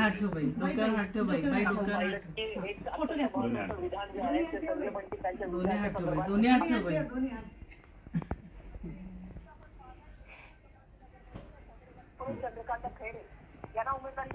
हात ठेव बाई, डोक्यावर हात ठेव बाई, बाई डोक्यावर हात ठेव. दोन्ही हात ठेव बाई, दोन्ही हात ठेव बाई. चंद्रकांत खैरे यांना उमेदवारी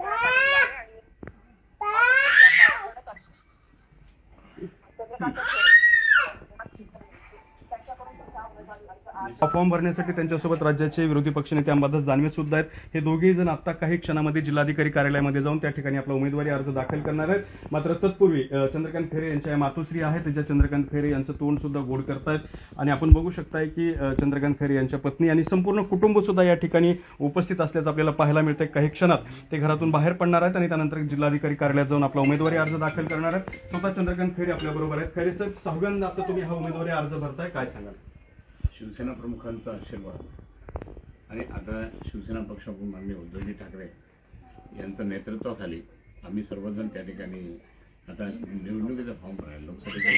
फॉर्म भरण्यासाठी त्यांच्यासोबत राज्याचे विरोधी पक्षनेते अंबादास दानवे सुद्धा आहेत. हे दोघेही जण आता काही क्षणामध्ये जिल्हाधिकारी कार्यालयामध्ये जाऊन त्या ठिकाणी आपला उमेदवारी अर्ज दाखल करणार आहेत. मात्र तत्पूर्वी चंद्रकांत खैरे यांच्या मातोश्री आहेत, त्याच्या चंद्रकांत खैरे यांचं तोंड सुद्धा गोड करतायत आणि आपण बघू शकताय की चंद्रकांत खैरे यांच्या पत्नी आणि संपूर्ण कुटुंब सुद्धा या ठिकाणी उपस्थित असल्याचं आपल्याला पाहायला मिळतंय. काही क्षणात ते घरातून बाहेर पडणार आहेत आणि त्यानंतर जिल्हाधिकारी कार्यालयात जाऊन आपला उमेदवारी अर्ज दाखल करणार आहेत. स्वतः चंद्रकांत खैरे आपल्याबरोबर आहेत. खैरे साहेब, सहाव्यांदा आता तुम्ही हा उमेदवारी अर्ज भरताय, काय सांगाल? शिवसेना प्रमुखांचा आशीर्वाद आणि आता शिवसेना पक्षप्रमुख माननीय उद्धवजी ठाकरे यांच्या नेतृत्वाखाली आम्ही सर्वजण त्या ठिकाणी आता निवडणुकीचा फॉर्म भरायला, लोकसभेचा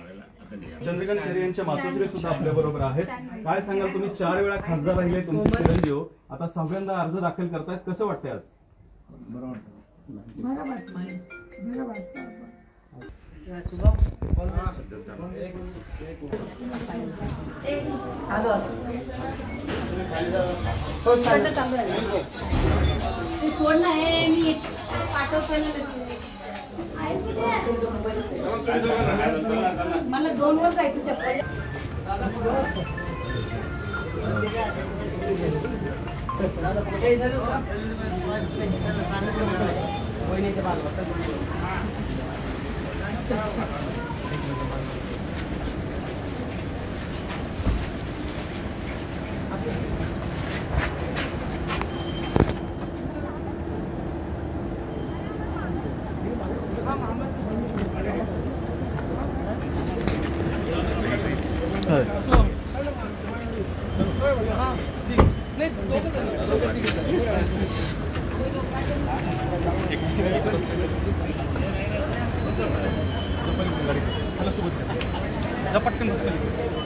भरायला आता निघालो. चंद्रकांत खैरे यांच्या मातोश्री सुद्धा आपल्या बरोबर आहेत. काय सांगाल, तुम्ही 4 वेळा खासदार राहिले, तुमचे चिरंजीव आता 6व्यांदा अर्ज दाखल करतायत, कसं वाटतंय आज? बरं वाटतं. सोड नाही मी पाठवतो मला 2 वर जायचं चप्पल.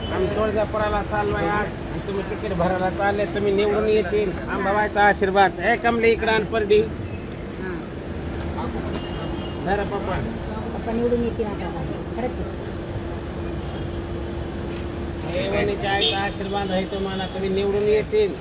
आम्ही तुळजापुराला चाललोय आज आणि तुम्ही तिकीट भरायला चालले, तुम्ही निवडून येतील. आंबाबाईचा आशीर्वाद. हे कमली इकडं परडी धरा पप्पा निवडून येतील. हे वणीच्या आईचा आशीर्वाद आहे तुम्हाला, तुम्ही निवडून येतील.